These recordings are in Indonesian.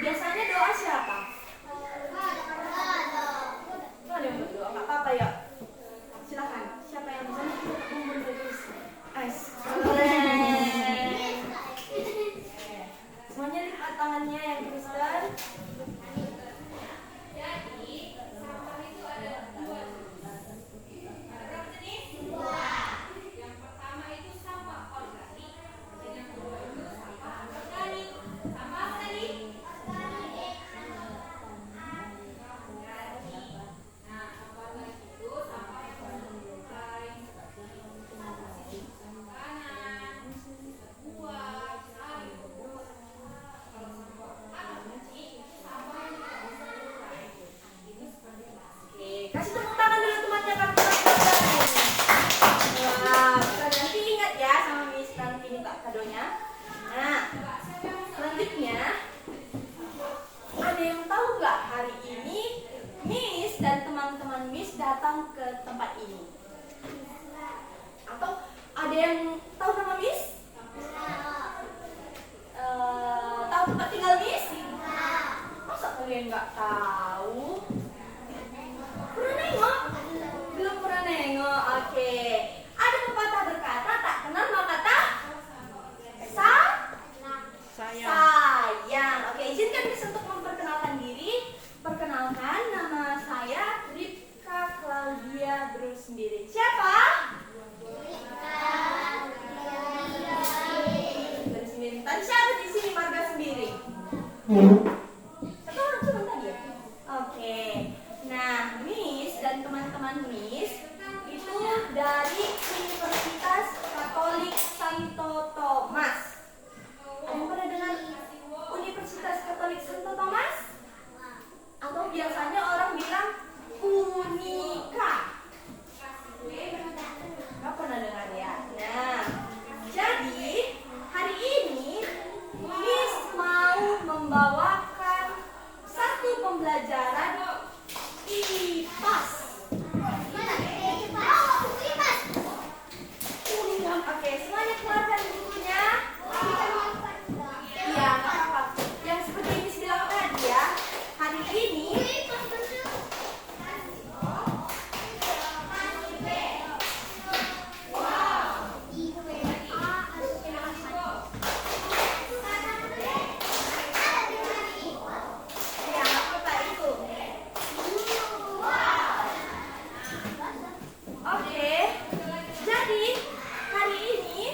Biasanya doa siapa? Tuh ada yang berdoa, nggak apa-apa ya. Silakan. Siapa yang bisa memberi Ais. Keren. Semuanya lipat tangannya yang Kristen. Kasih tepuk tangan dulu temannya kan. Wah, nanti ingat ya sama Miss nanti minta kadonya. Nah, selanjutnya ada yang tahu nggak hari ini Miss dan teman-teman Miss datang ke tempat ini? Atau ada yang tahu nama Miss? Tahu tempat tinggal Miss? Masa kalian nggak tahu? Pernah nengok? Belum pernah nengok. Oke. Ada pepatah berkata tak kenal maka tak sayang. Oke, izinkan Miss untuk memperkenalkan diri. Perkenalkan, nama saya Ripka Claudia Brusmbiring. Siapa? Brusmbiring. Tadi siapa di sini marga Sembiring? Satu orang cuma tadi ya? Oke. Nah, Miss dan teman-teman Miss itu dari Universitas Katolik Santo Thomas. Ada yang pernah dengar Universitas Katolik Santo Thomas? Atau biasanya orang bilang Unika. Nggak pernah dengar ya? Nah, jadi hari ini Miss mau membawakan satu pembelajaran IPAS. Oke, semuanya keluarkan bukunya. Iya, nggak apa-apa. Yang seperti Miss bilang tadi ya, hari ini ya, nggak apa-apa itu. Oke, jadi hari ini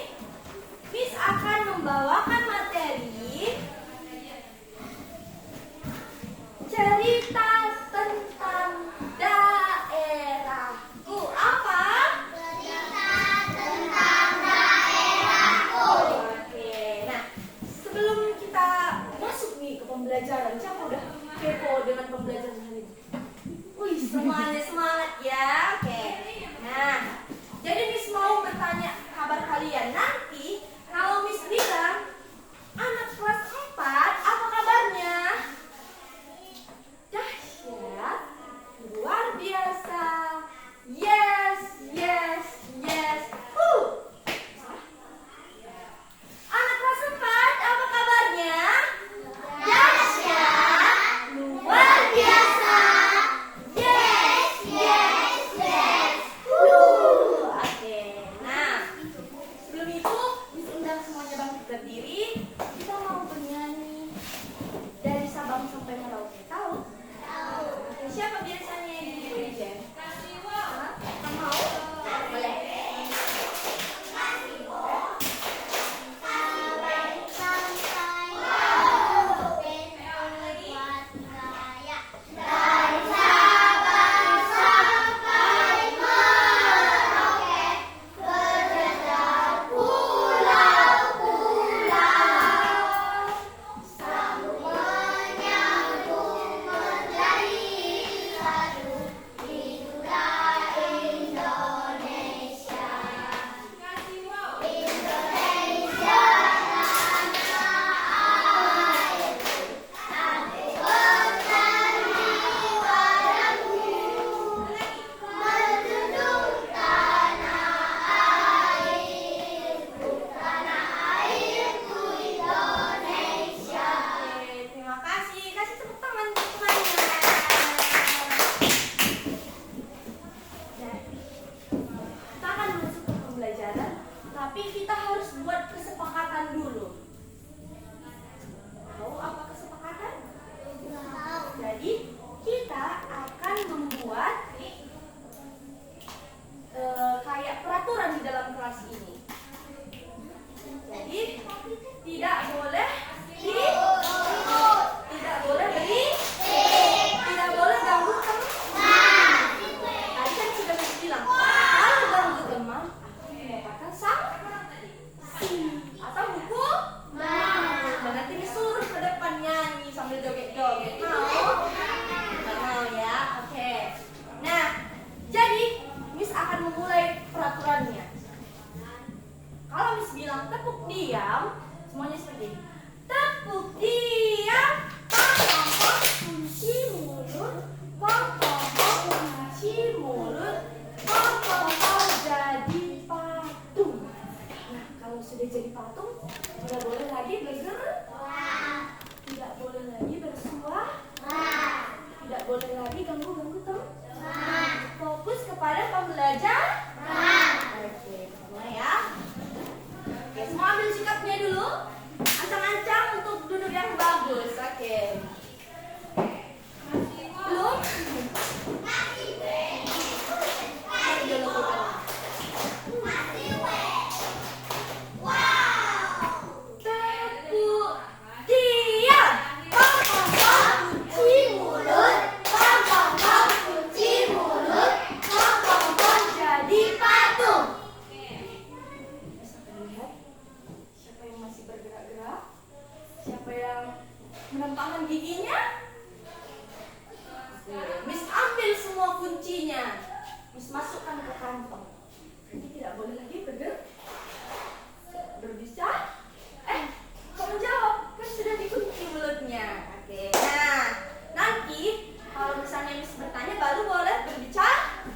Miss akan membawakan materi cerita tentang daerahku. Apa? Cerita tentang daerahku. Oke, nah sebelum kita masuk nih ke pembelajaran, siapa udah kepo dengan pembelajaran hari ini? Wih, semuanya semangat ya. Oke. Nah, jadi Miss mau bertanya kabar kalian. Nanti kalau Miss bilang anak kelas 4, apa kabarnya? Dahsyat, luar biasa. Yes, yes, yes. Anak kelas 4, apa kabarnya? Dahsyat, luar biasa. Yes, yes, yes. Oke. Nah, sebelum itu sambil joget-joget. Mau? Nggak mau ya? Oke. Nah, jadi Miss akan memulai peraturannya. Kalau Miss bilang tepuk diam, semuanya seperti ini. Tepuk diam. Pom-pom kunci mulut. Pom-pom kunci mulut. Pom-pom jadi patung. Nah, kalau sudah jadi patung, tidak boleh lagi bergerak. Tidak boleh lagi bersuara. Tidak boleh lagi ganggu-ganggu teman. Fokus kepada pembelajaran. Oke, semua ya. Oke, semua ambil sikapnya dulu. Ancang-ancang untuk duduk yang bagus. Oke. Belum? Mari dulu kita. Tepuk diam. Pom-pom kunci mulut. Pom-pom kunci mulut. Pom-pom jadi patung. Bisa terlihat siapa yang masih bergerak-gerak? Siapa yang menempelkan giginya? Miss ambil semua kuncinya. Miss masukkan ke kantong. Nanti tidak boleh lagi berbicara. Kamu jawab, kan sudah dikunci mulutnya. Oke, nah nanti kalau misalnya Miss bertanya baru boleh berbicara.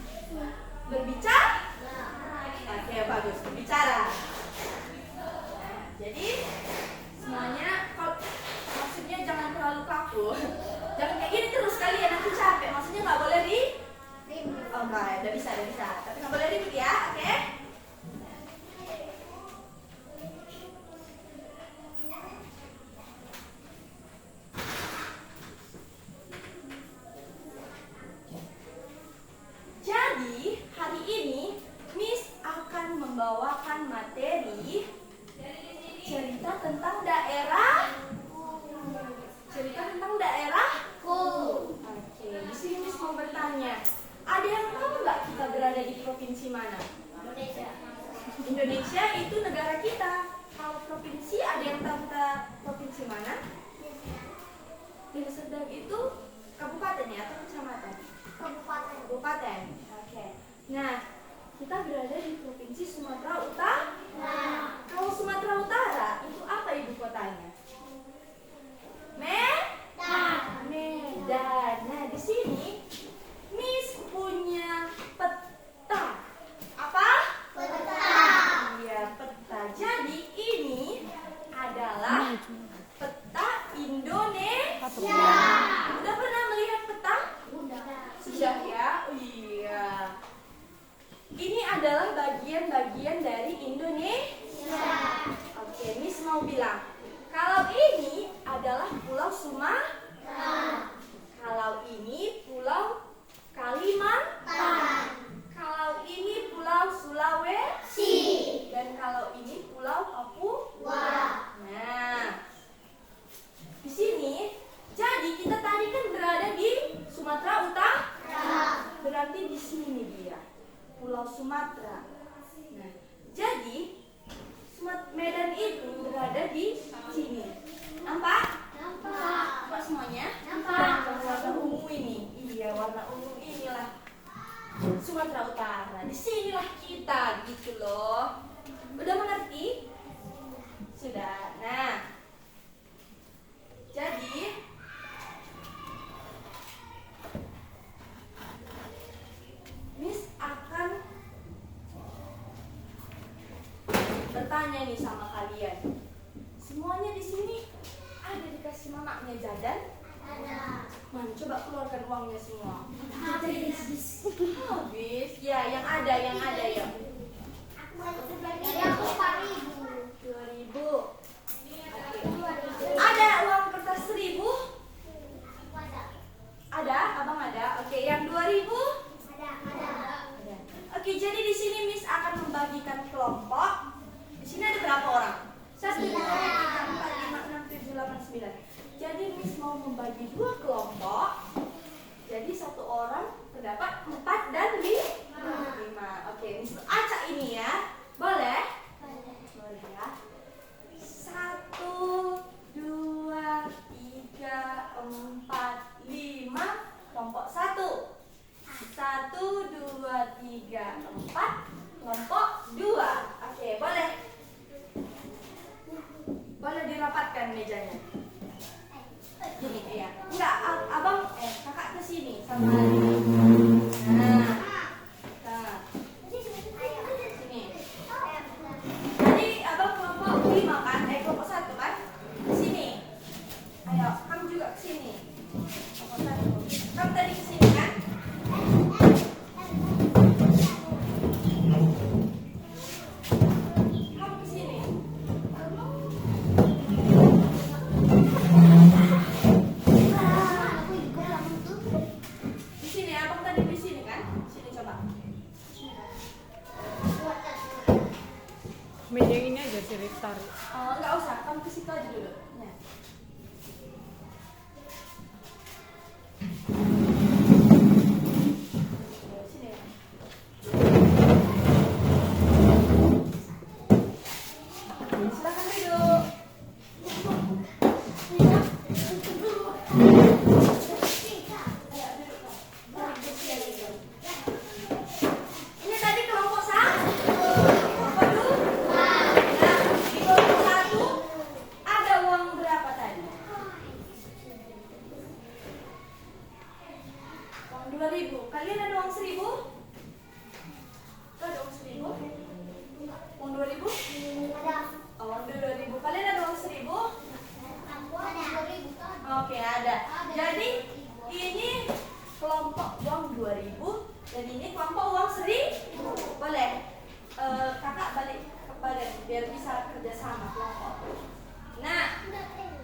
Oke, bagus, berbicara. Nah, jadi semuanya kalau maksudnya jangan terlalu kaku. Jangan kayak gini terus kalian, nanti capek. Maksudnya nggak boleh oh enggak, udah bisa. Tapi nggak boleh ribut ya, oke? Jadi hari ini Miss akan membawakan materi cerita tentang daerahku. Oke, di sini Miss mau bertanya, ada yang tahu nggak kita berada di provinsi mana? Indonesia itu negara kita. Kalau provinsi, ada yang tahu kita provinsi mana? Deli Serdang itu kabupaten ya atau kecamatan? Kabupaten. Oke. Nah, kita berada di provinsi Sumatera Utara. Kalau Sumatera Utara itu apa ibu kotanya? Medan. Nah, di sini Miss punya peta. Apa? Iya, peta. Jadi ini adalah peta Indonesia. Udah pernah melihat peta? Sudah ya? Iya. Ini adalah bagian-bagian dari Indonesia. Oke, Miss mau bilang, kalau ini adalah Pulau Sumatera. Kalau ini Pulau Kalimantan. Kalau ini Pulau Sulawesi. Dan kalau ini Pulau Papua. Nah, di sini, jadi kita tadi kan berada di Sumatera Utara. Berarti di sini dia, Pulau Sumatera. Nah, jadi Medan itu berada di sini. Nampak? Nampak semuanya? Nampak. Warna ungu ini. Iya, warna ungu inilah Sumatera Utara. Di sinilah kita, gitu loh. Udah mengerti? Sudah. Nah, jadi Miss akan bertanya nih sama kalian. Semuanya di sini ada dikasih mamanya jajan? Ada. Mana coba keluarkan uangnya semua. Habis. Ya, yang ada ya. Dari aku 4.000. 2.000. Ada uang kertas 1.000? Ada, abang ada. Oke, yang 2.000? Ada. Oke, jadi di sini Miss akan membagikan kelompok. Di sini ada berapa orang? 1, 2, 3, 4, 5, 6, 7, 8, 9. Jadi Miss mau membagi 2 kelompok. Jadi 1 orang terdapat 4 dan 5. Oke, Miss acak ini ya. Boleh? Boleh ya. 1, 2, 3, Iya. Enggak, kakak ke sini sama adik. Nah. Nah. Sini. Tadi abang kelompok 5 kan? Kelompok 1 kan? Ke sini. Ayo, kamu juga ke sini. Kelompok 1. Kamu tadi ke sini kan? Kamu ke sini. Di sini, abang tadi di sini kan? Sini coba. Meja ini aja sih tarik. Enggak usah, kamu ke situ aja dulu. Nah. Sini ya. Silakan duduk. Ini tadi kelompok 1. Kelompok 2. Nah, di kelompok 1 ada uang berapa tadi? Uang 2.000. Kalian ada uang 1.000? Ada uang 1.000? Uang 2.000? Oh, uang 2.000. Kalian ada uang 1.000? Oke, ada. Jadi ini kelompok uang 2.000 dan ini kelompok uang 1.000. Boleh? Kakak balik ke badan biar bisa kerjasama kelompok. Nah,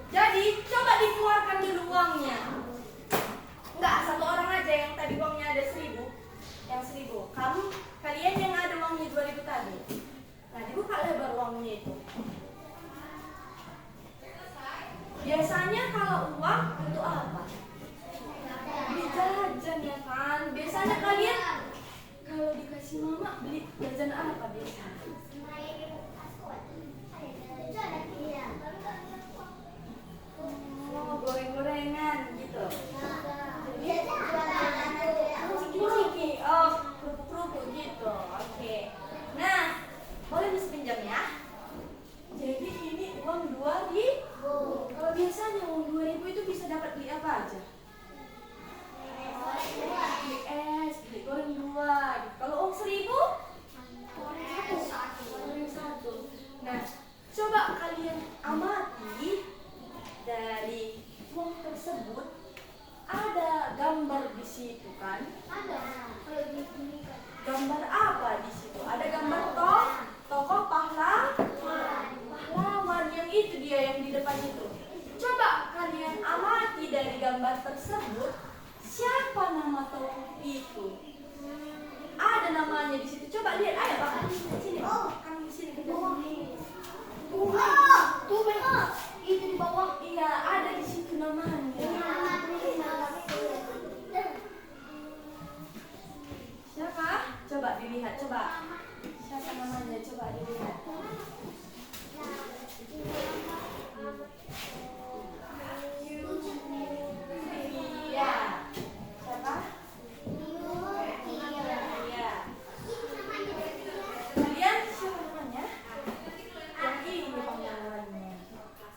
jadi coba dikeluarkan dulu uangnya. Enggak, satu orang aja yang tadi uangnya ada 1.000. Yang 1.000. Kalian yang ada uangnya 2.000 tadi. Nah, dibuka lebar uangnya itu. Biasanya kalau uang untuk apa? Beli jajan ya kan? Biasanya kalian kalau dikasih mama beli jajan apa biasanya? Oh, goreng-gorengan gitu. Ciki-ciki, oh kerupuk-kerupuk gitu. Oke. Nah, boleh Miss pinjam ya? Jadi ini uang 2.000. Kalau biasanya uang 2.000 itu bisa dapat beli apa aja? Beli es, beli goreng 2. Kalau uang 1.000? Goreng 1. Nah, coba kalian amati dari uang tersebut ada gambar di situ kan? Gambar apa di situ? Ada gambar tokoh pahlawan yang itu dia yang di depan itu. Coba kalian amati dari gambar tersebut siapa nama tokoh itu? Ada namanya di situ. Coba lihat, ayo Pak. Sini. Kamu di sini kerja sini. Itu di bawah. Iya, ada di situ namanya. Siapa? Coba dilihat, coba. Siapa namanya? Coba dilihat. Iya. Siapa? Iya. Kalian siapa namanya? Yang ini panggilannya. Siapa?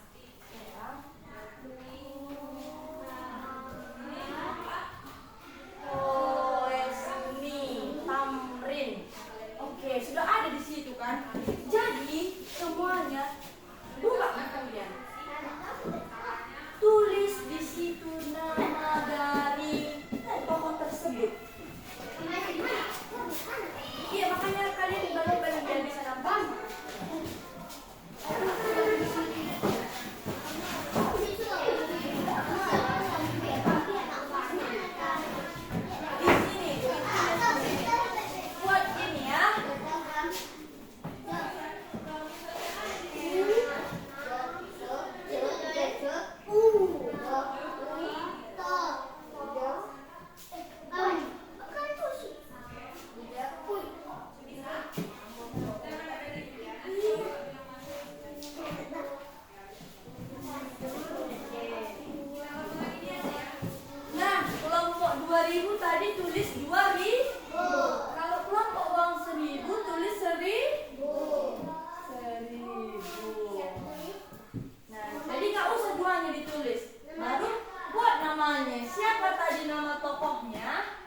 namanya? Siapa tadi nama tokohnya?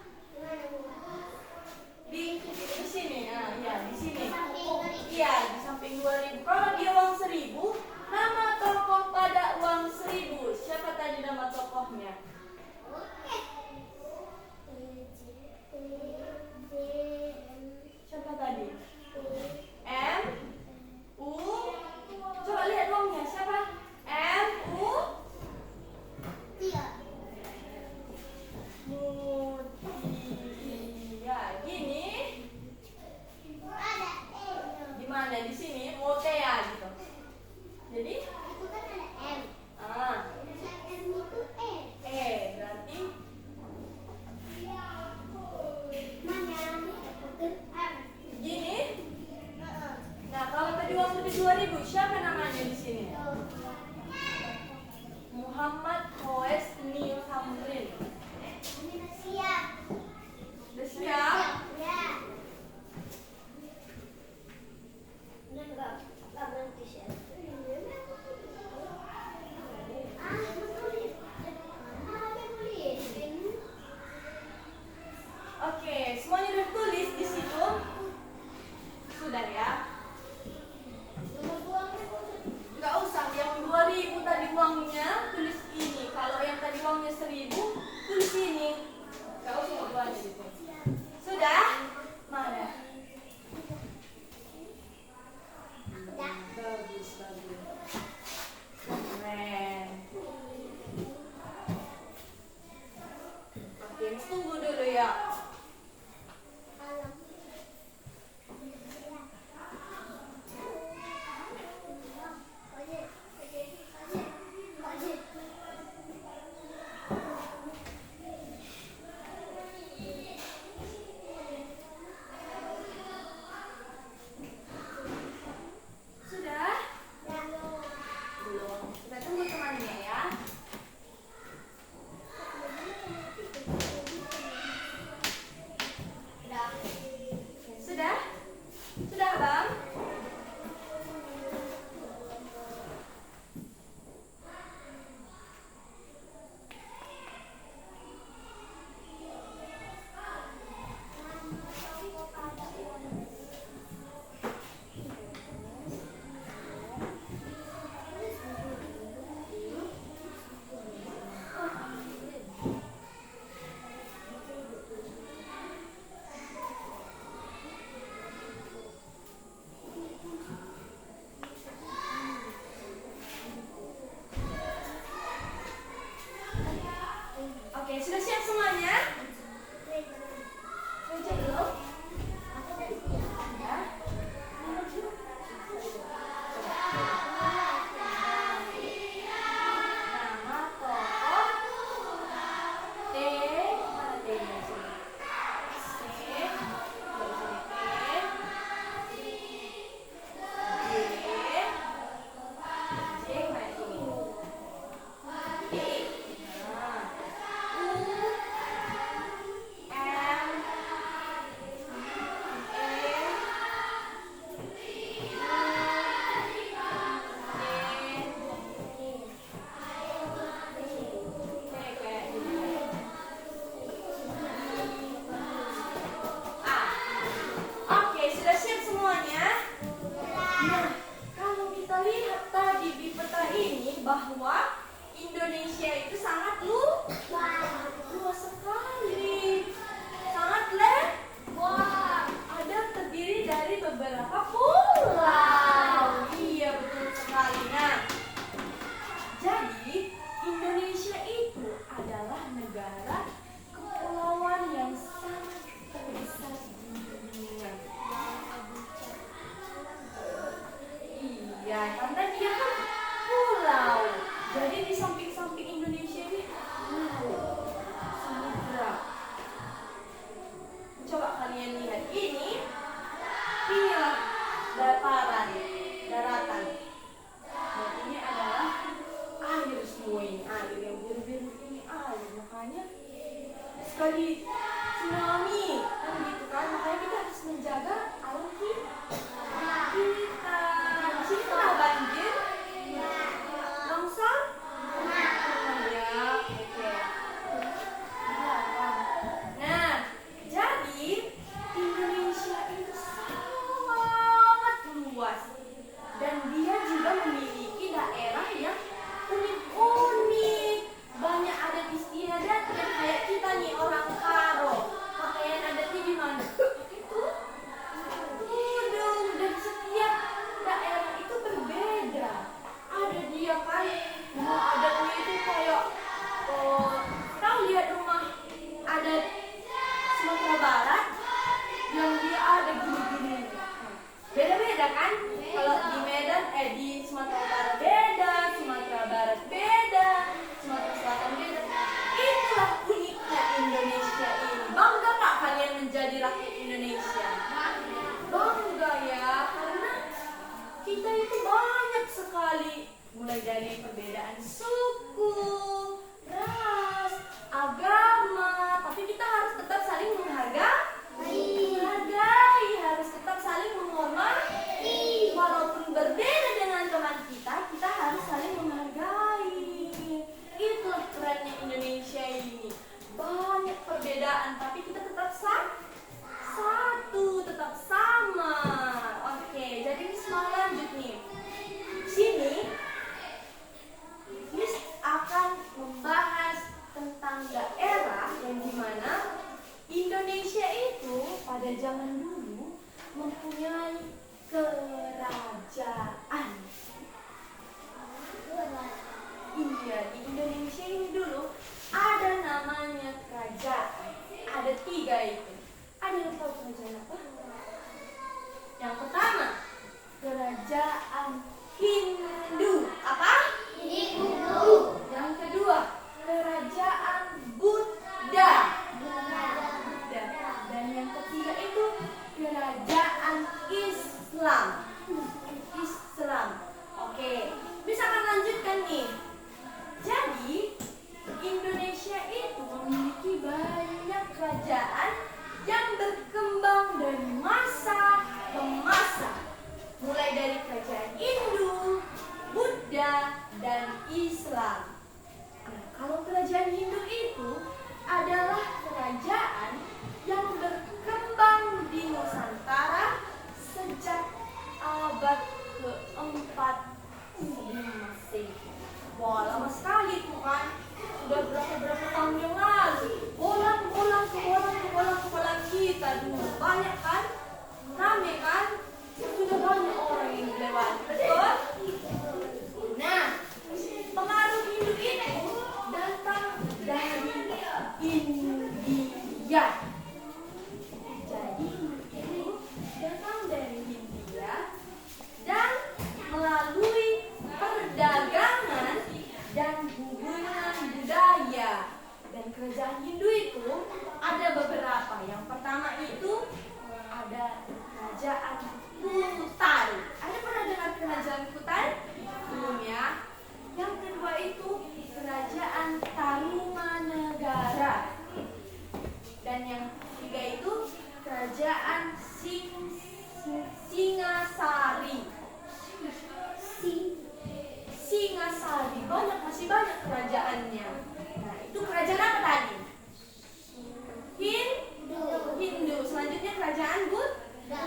Di sini. Nah, ya, di sini. Iya, di samping 2000. Kalau dia uang 1000, nama tokoh pada uang 1000. Siapa tadi nama tokohnya? Siapa tadi? M U. Coba lihat uangnya. Siapa? M U. Mutia. Gini. Gimana di sini? Motea gitu. Jadi? Ah. Berarti gini. Nah, kalau tadi uang lebih 2000, siapa namanya di sini? Muhammad Hoes Nil Hamrin. Udah siap? Oke, semuanya udah tulis di situ? Sudah ya? Nggak usah, yang 2000 tadi uangnya tulis ini. Kalau yang tadi uangnya 1000 tulis ini. Nggak usah buatnya gitu. Sudah? Mana? Bagus. Keren. Oke, tunggu dulu ya. Sudah? Belum. Kita tunggu temannya ya. Sudah? Sudah, Bang? Oke, sudah siap semuanya? Meja belum? Ya. Nama tokoh T. Mana T-nya sini? C. J kayak gini. I. Nah. Oke, sudah siap semuanya? Nah, kalau kita lihat tadi di peta ini bahwa Indonesia itu sangat luas sekali. Sangat lebar. Ada terdiri dari beberapa pulau. Iya, betul sekali. Nah, jadi Indonesia itu adalah negara kepulauan yang sangat terbesar di dunia. Iya, karena dia kan pulau. Jadi di samping-samping Indonesia ini samudra. Coba kalian lihat inilah daratan. Dan ini adalah air semua ini, air yang biru-biru ini air. Makanya sekali tsunami kan gitu kan, makanya kita harus menjaga air kita. Di sini pernah banjir? Longsor? Ya, oke. pada zaman dulu mempunyai kerajaan. Iya, di Indonesia ini dulu ada namanya kerajaan. Ada 3 itu. Ada yang tahu kerajaan apa? Yang pertama, kerajaan Hindu. Apa? Hindu. Yang kedua, kerajaan Buddha. Dan yang ketiga itu kerajaan Islam. Islam. Oke, bisa kan lanjutkan nih. Jadi Indonesia itu memiliki banyak kerajaan yang berkembang dari masa ke masa. Mulai dari kerajaan Hindu, Buddha, dan Islam. Nah, kalau kerajaan Hindu itu adalah kerajaan yang berkembang di Nusantara sejak abad ke-4 sebelum Masehi. Wah, lama sekali tuh kan. Sudah berapa tahun yang lalu. Bolang kita dulu. Banyak kan? Rame kan? Sudah banyak orang yang lewat. Betul? Nah, pengaruh Hindu itu datang dari India. Jadi itu datang dari India dan melalui perdagangan dan hubungan budaya. Dan kerajaan Hindu itu ada beberapa. Yang pertama itu ada kerajaan Kutai. Ada pernah dengar kerajaan Kutai? Belum ya? Yang kedua itu kerajaan Tarumanegara. Dan yang ketiga itu kerajaan Singasari. Singasari. Masih banyak kerajaannya. Nah, itu kerajaan apa tadi? Hindu. Selanjutnya kerajaan Buddha.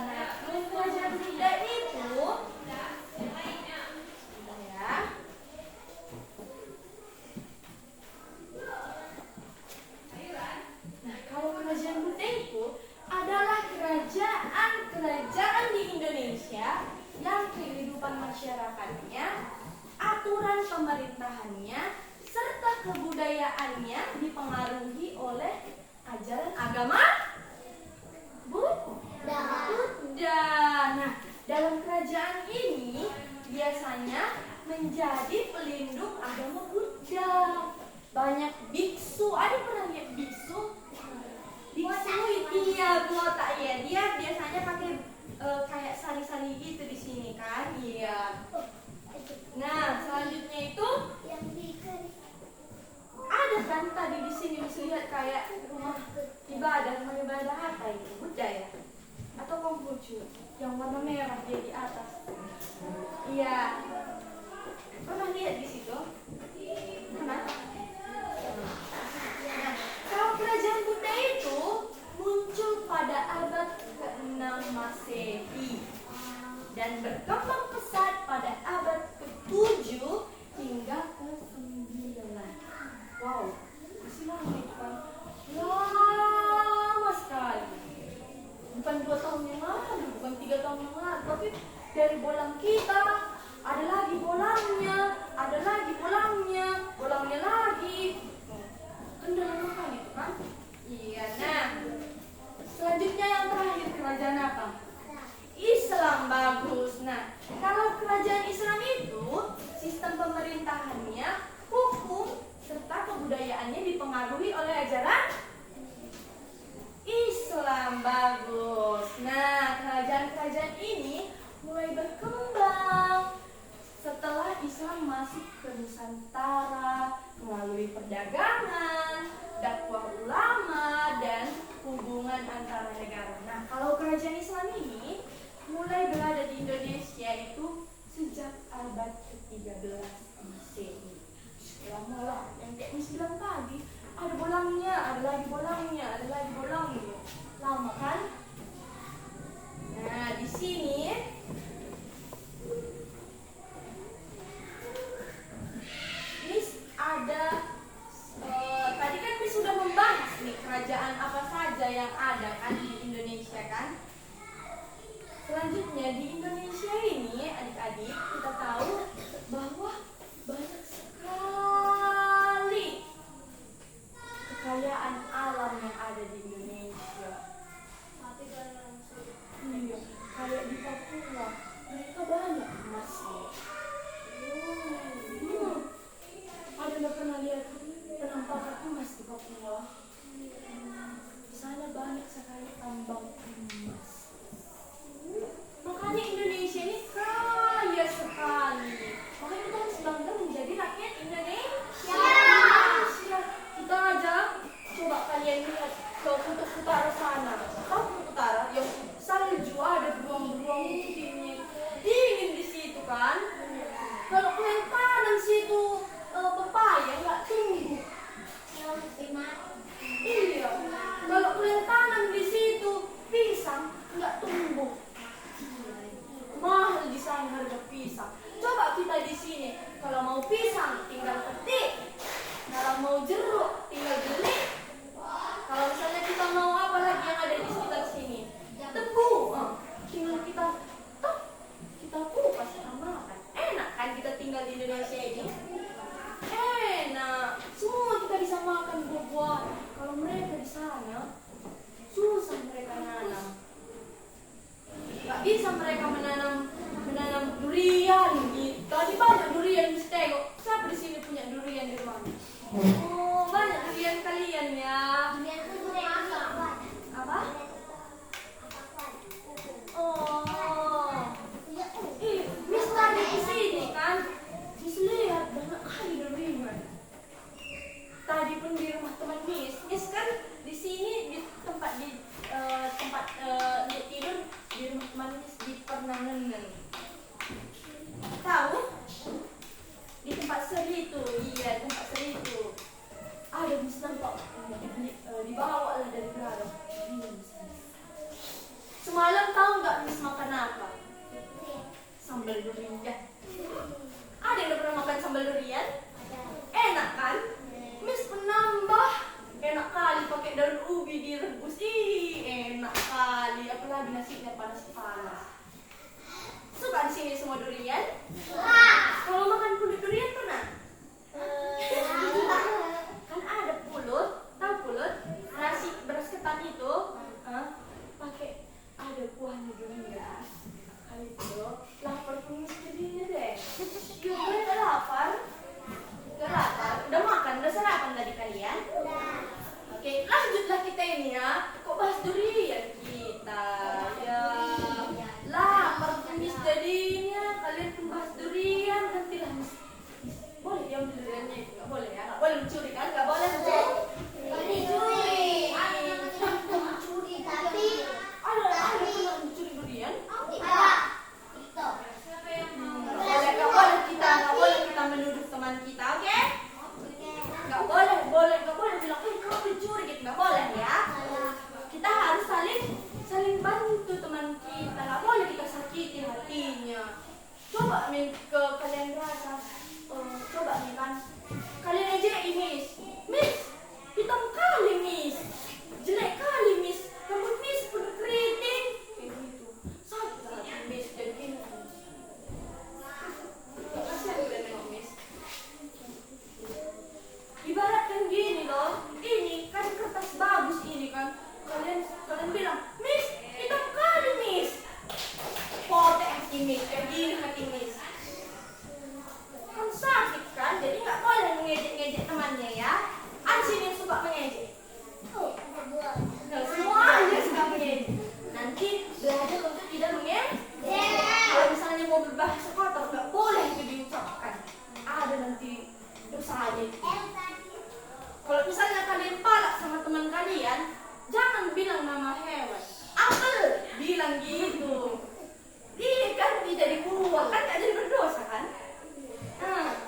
Nah, kalau kerajaan Buddha itu ya. Nah, kalau kerajaan Buddha itu adalah kerajaan di Indonesia yang kehidupan masyarakatnya, aturan pemerintahannya, serta kebudayaannya dipengaruhi oleh ajaran agama Buddha. Nah, dalam kerajaan ini biasanya menjadi pelindung agama Buddha. Banyak biksu. Ada pernah lihat biksu? Biksu iya botak ya. Dia biasanya pakai kayak sari-sari gitu di sini kan? Iya. Nah, selanjutnya itu ada kan tadi di sini bisa lihat kayak rumah ibadah apa itu? Buddha ya? Atau Konghucu yang warna merah dia di atas. Iya. Pernah lihat di situ? Pernah? Nah, kalau kerajaan Buddha itu muncul pada abad ke-6 Masehi dan berkembang pesat pada abad ke-7 hingga ke-9. Wow, masih lama itu kan? Lama sekali. Bukan 2 tahun yang lalu, bukan 3 tahun yang lalu, tapi dari bolang kita ada lagi bolangnya lagi. Kan udah lama kan itu kan? Iya, nah selanjutnya yang terakhir kerajaan apa? Islam. Bagus. Nah, kalau kerajaan Islam itu sistem pemerintahannya, hukum, serta kebudayaannya dipengaruhi oleh ajaran Islam. Bagus. Nah, kerajaan-kerajaan ini mulai berkembang setelah Islam masuk ke Nusantara melalui perdagangan, dakwah ulama, dan hubungan antara negara. Nah, kalau kerajaan Islam ini mulai berada di Indonesia itu sejak abad ke-13 Masehi. Lama lah, yang kayak Miss bilang tadi, ada bolangnya, ada lagi bolangnya. Lama kan? Nah, di sini Miss ada tadi kan Miss sudah membahas nih kerajaan apa saja yang banyak sekali tambang emas. Makanya Indonesia ini kaya sekali. Makanya kita harus bangga menjadi rakyat Indonesia. Kita aja, coba kalian lihat ke kutub utara sana. Tahu kutub utara yang salju ada beruang-beruang putihnya. Dingin di situ kan. Kalau kalian tanam situ pepaya nggak tumbuh. Iya. Kalau kalian tanam di situ pisang nggak tumbuh. Mahal di sana harga pisang. Coba kita di sini, kalau mau pisang tinggal petik, kalau mau jeruk tinggal beli. Kalau misalnya kita mau apa lagi yang ada di sekitar sini, tebu, tinggal kita kupas kita makan. Enak kan kita tinggal di Indonesia ini? Enak. Semua kita bisa makan buah-buahan. Kalau mereka di sana susah mereka nanam. Gak bisa mereka menanam durian gitu. Tadi banyak durian di Stego. Siapa di sini punya durian di rumah? Oh, banyak durian kalian ya. Apa? Oh. Miss tadi di sini kan. Miss lihat banyak kali durian. Tadi pun di rumah teman Miss. Miss kan di sini di tempat dia tidur di rumah teman Miss di Pernangan. Tahu? Di tempat seri itu, iya tempat seri itu. Ada Miss nampak dibawa lah dari belakang. Semalam tahu nggak Miss makan apa? Sambal durian. Ada yang udah pernah makan sambal durian? Enak kan? Miss penambah. Enak kali pakai daun ubi direbus. Ih, enak kali. Apalagi nasinya panas-panas. Suka di sini semua durian? Kalau makan pulut durian pernah? Kan ada pulut, tahu pulut? Nasi beras ketan itu, pakai ada kuahnya durian. Kali itu lapar pun jadinya deh. Ya gue tak lapar. Gak lapar. Udah makan, udah sarapan tadi kalian? Oke, lanjutlah kita ini ya. Kok bahas durian kita? Ya, lapar kumis jadinya. Kalian pun bahas durian. Nantilah Miss. Boleh diam di duriannya itu? Gak boleh ya? Gak boleh mencuri kan? Gak boleh mencuri. Mencuri tapi Ada pernah mencuri durian? Gak boleh kita menuduh teman kita, oke? Gak boleh bilang, kamu mencuri gitu, gak boleh ya. Kita harus saling bantu teman kita, gak boleh kita sakiti hatinya. Coba nih ke kalian rasa, coba nih kan, kalian aja Miss, hitam kali Miss, jelek kali Miss, rambut Miss pun keriting, kayak gitu. Sakit hati Miss jadi gini. Kasihan kalian nengok Miss. Ibaratkan gini loh, ini kan kertas bagus ini kan. Kalian bilang, Miss, hitam kali Miss. Potek hati Miss, kayak gini hati Miss. Kan sakit kan, jadi nggak boleh mengejek-ngejek temannya ya. Ada sini yang suka mengejek. Nah, semuanya suka mengejek. Nanti belajar untuk tidak mengejek. Kalau misalnya mau berbahasa kotor, nggak boleh itu diucapkan. Ada nanti dosanya. Kalau misalnya kalian palak sama teman kalian, jangan bilang nama hewan. Apel, bilang gitu. Iya kan, tidak dibuang, kan gak jadi berdosa kan?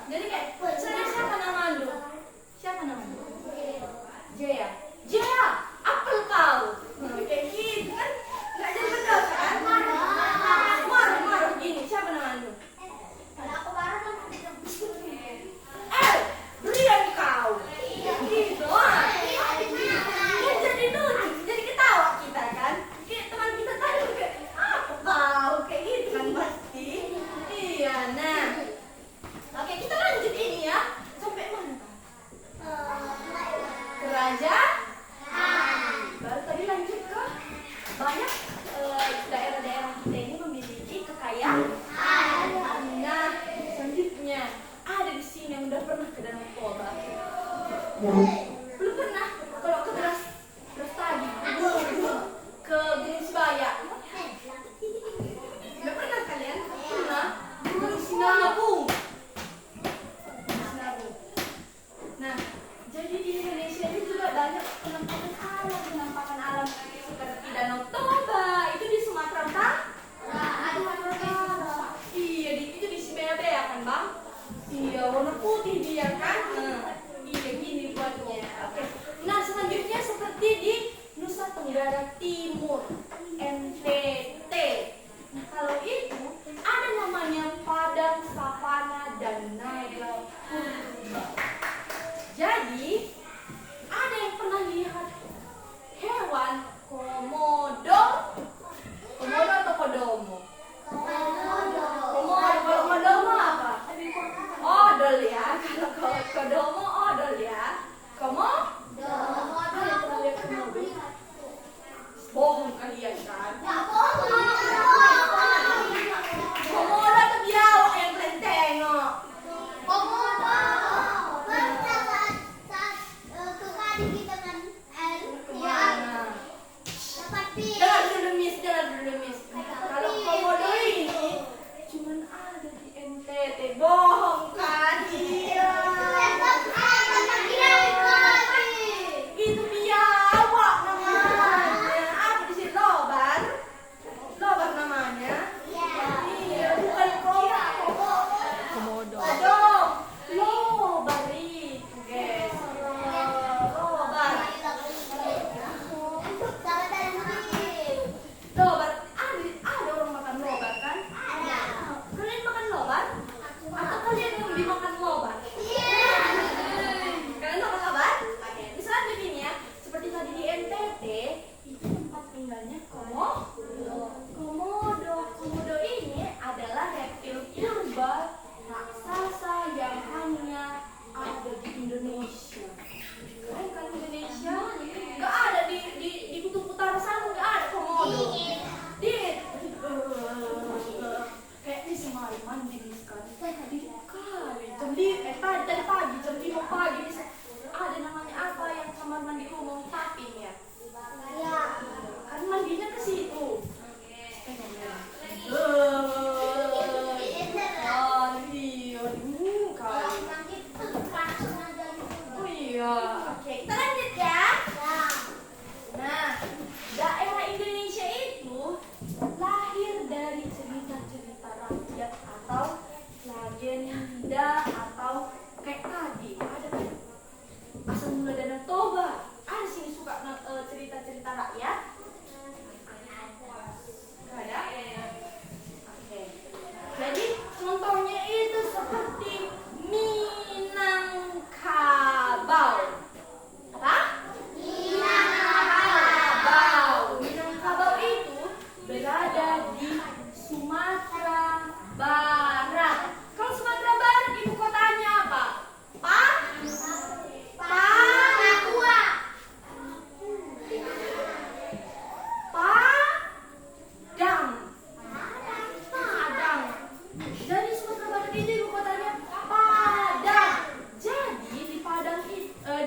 Jadi kayak, siapa nama lu? Siapa nama lu? Jaya. Jaya, apel kau. Kayak gitu kan, gak jadi berdosa kan? Marah gini, siapa nama lu? Durian kau. Gitu. Kan jadi lucu, jadi ketawa kita kan. Kayak teman kita tadi kayak apa kau kayak gitu kan pasti. Iya, nah. Oke, kita lanjut ini ya. Sampai mana kan? Ke raja. Baru tadi lanjut ke banyak daerah-daerah kita ini memiliki kekayaan. Nah, selanjutnya ada di sini yang udah pernah ke Danau Toba. Belum pernah. Kalau ke beras tadi, Tenggara Timur, NTT. Nah, kalau itu ada namanya padang savana dan naga purba. Jadi, ada yang pernah lihat hewan komodo? Komodo atau kodomo? Komodo. Kalau kodomo apa? Odol ya. Kalau kodomo odol ya. Komodo. Ada pernah lihat komodo? Bohong kalian kan? Komodo atau biawak yang kalian tengok? Kemana? Jangan dulu miss. Kalau komodo ini cuman ada di NTT. Bohong kan? Iya. Itu biawak namanya. Apa di sini lobar? Lobar namanya? Iya, bukan komodo. Komodo. Aduh, lobar itu, guys. Lobar. Lobar, ada orang makan lobar kan? Kalian makan lobar? Atau kalian yang dimakan lobar? Kalian makan lobar? Misalnya begini ya, seperti tadi di NTT, itu tempat tinggalnya komodo. Komodo ini adalah reptil purba raksasa yang hanya ada di Indonesia. Keren kan Indonesia? Gak ada di kutub utara sana, gak ada komodo. Kayaknya semalam mandi nih sekarang. Tadi pagi, jam 5 pagi ada namanya apa yang kamar mandi umum tapin ya? Kan mandinya ke situ. Oh iya, oke, kita lanjut ya. Nah, daerah Indonesia itu lahir dari cerita-cerita rakyat atau legenda atau kayak tadi ada kan asal mula Danau Toba. Ada sini suka cerita-cerita rakyat. Gak ada? Oke. Jadi contohnya itu seperti Minangkabau. Apa? Minangkabau itu berada di Sumatera Barat. Kalau Sumatera Barat ibu kotanya apa? Padang. Jadi Sumatera Barat itu ibu kotanya Padang. Jadi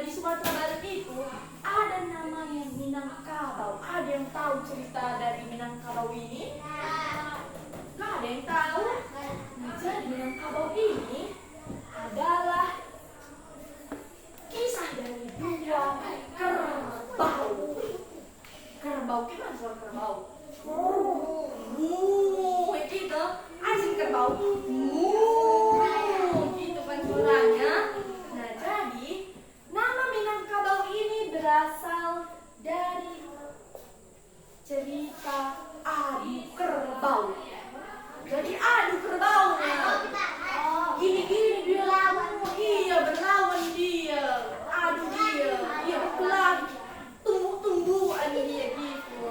di Sumatera Barat itu ada namanya Minangkabau. Ada yang tahu cerita dari Minangkabau ini? Nggak ada yang tahu. Nah, jadi Minangkabau ini adalah kisah dari dua kerbau. Kerbau gimana suara kerbau? Gitu. Asing kerbau. Gitu kan suaranya. Nah, jadi nama Minangkabau ini berasal dari cerita adu kerbau. Jadi adu kerbaunya. Gini-gini dia lawan. Iya, berlawan dia. Adu dia. Dia berkelahi. Tumbuh-tumbuhan dia gitu.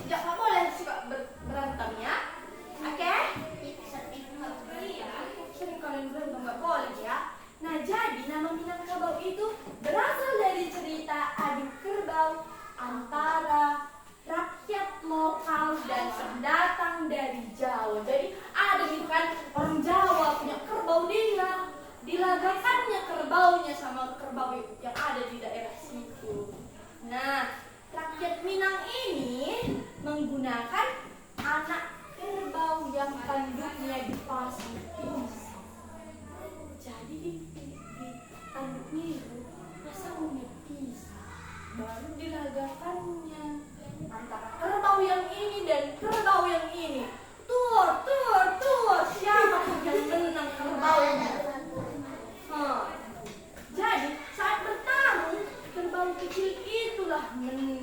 Gak boleh suka berantem ya. Oke? Sering kalian berantem gak boleh ya. Nah, jadi nama Minangkabau itu berasal dari cerita adu kerbau antara rakyat lokal dan pendatang dari Jawa. Jadi ada gitu kan orang Jawa punya kerbau dia, dilagakannya kerbaunya sama kerbau yang ada di daerah situ. Nah, rakyat Minang ini menggunakan anak kerbau yang tanduknya dipasang pisau. Jadi di tanduknya itu pasangnya pisau, baru dilagakannya antara kerbau yang ini dan kerbau yang ini. Tur, siapa yang menang kerbaunya? Jadi saat bertarung kerbau kecil itulah menang.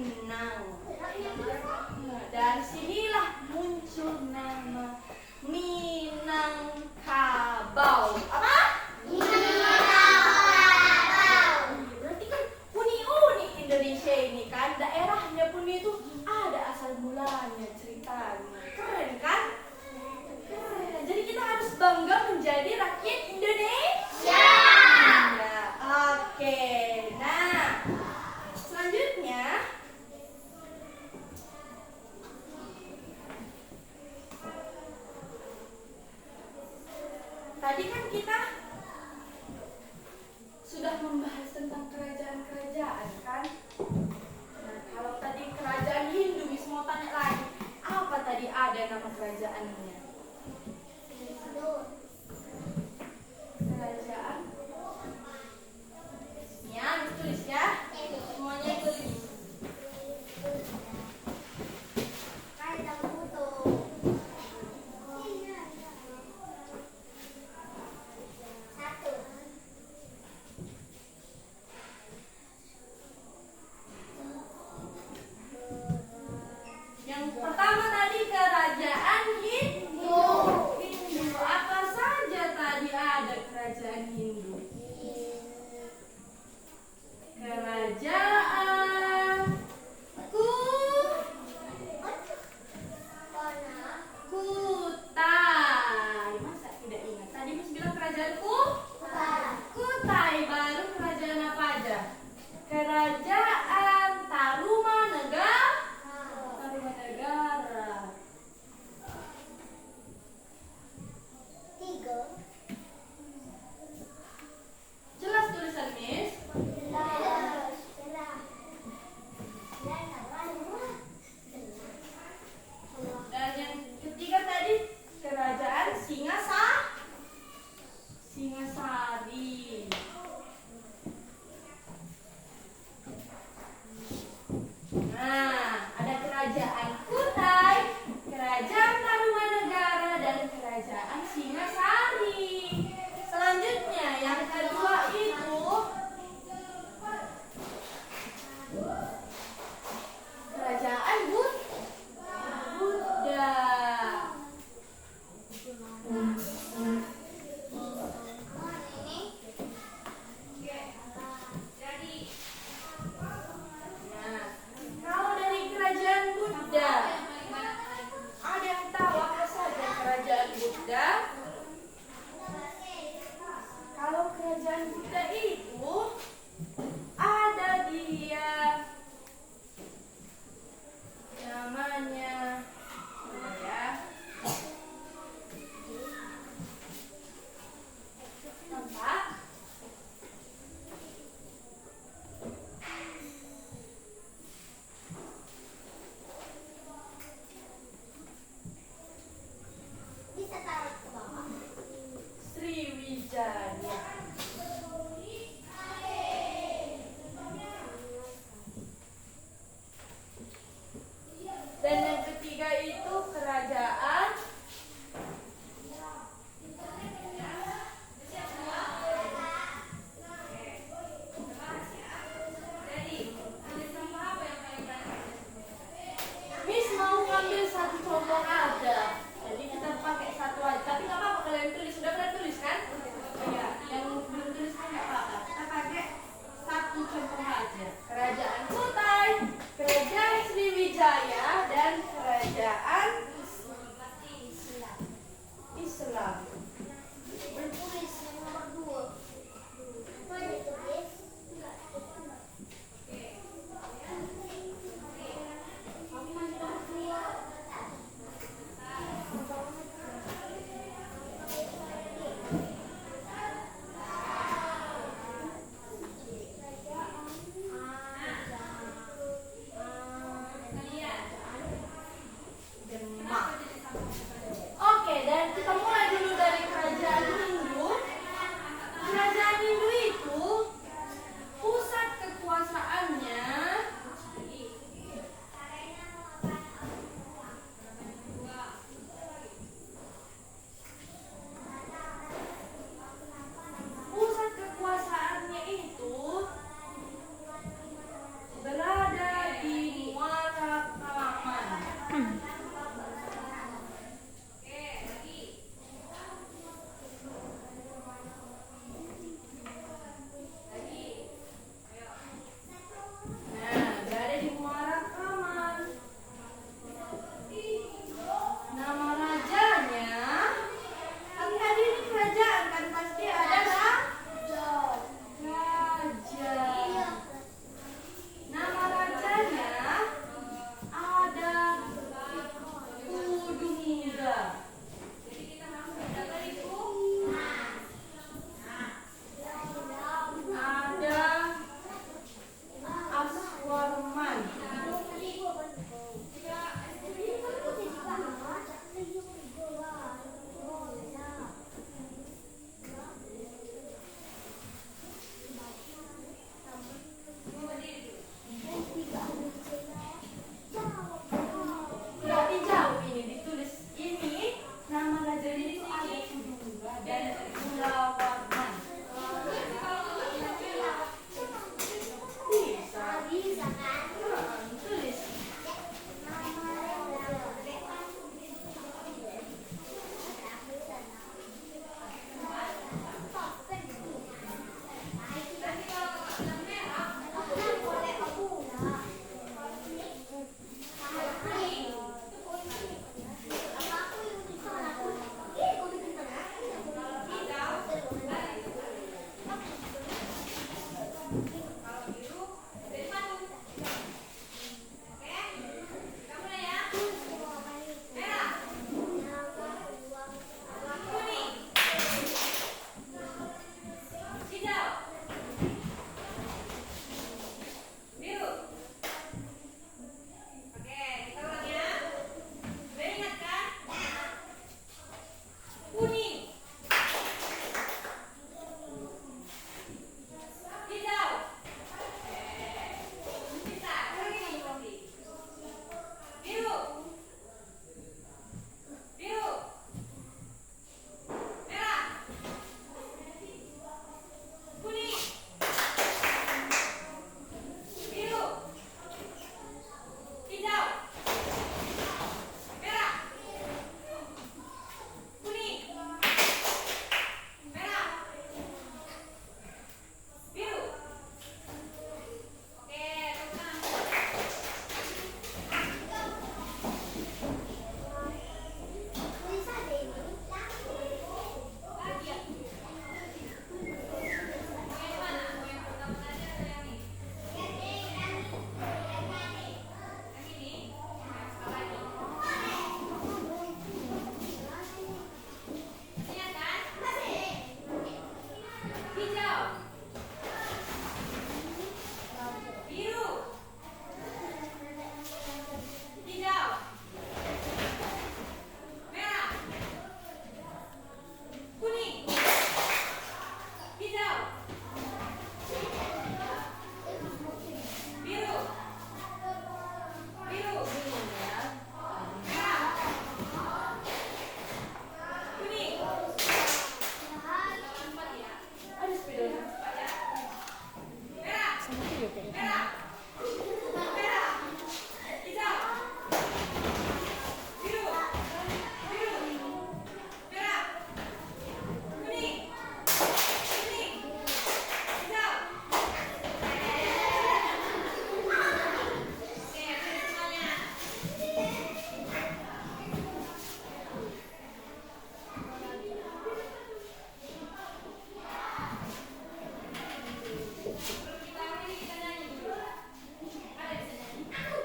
nama kerajaannya? Kerajaan. Ya, tulis ya. Semuanya tulis. Yang pertama tadi kerajaan Hindu. Kalau biru dari satu. Oke, kita mulai ya. Merah, kuning, hijau, biru. Oke, kita ulang ya. Udah ingat kan? Kuning, hijau. Bisa, lagi nih nanti. Biru, biru, merah, kuning, biru, hijau, merah, kuning, merah, biru. Oke, teman. Lagi ya. Mau yang mana? Mau yang pertama tadi atau yang ini? Yang ini? Yang salah ini. Ingat kan? Hijau, biru, hijau, merah, kuning, hijau, biru, biru, merah, kuning. Empat ya. Ada sepeda cepat ya. Merah, Sama tuh ya kayak. merah, merah, hijau, biru, biru, merah, kuning, kuning, hijau. Oke, ambil semuanya. Sebelum kita akhiri, kita nyanyi dulu. Ada bisa nyanyi?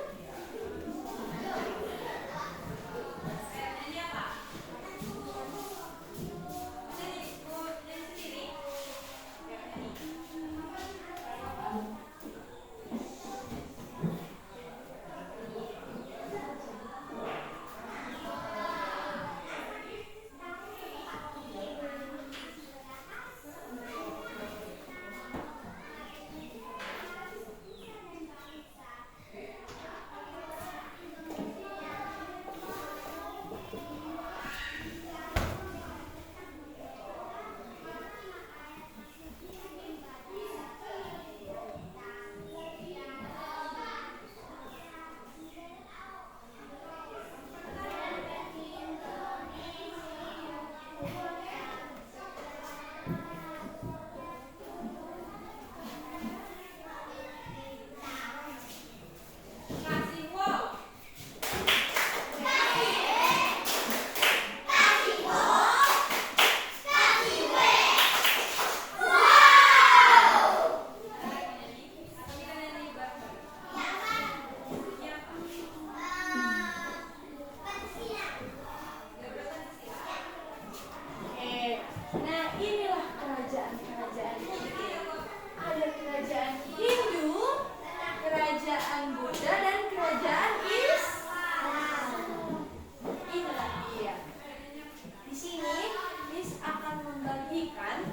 Nyanyi apa? Mau nyanyi sendiri? Biar nyanyi. Kasih wow. Nah, inilah kerajaan-kerajaan kita. Ada kerajaan Hindu, kerajaan Buddha, dan kerajaan Islam. Inilah dia. Di sini Miss akan membagikan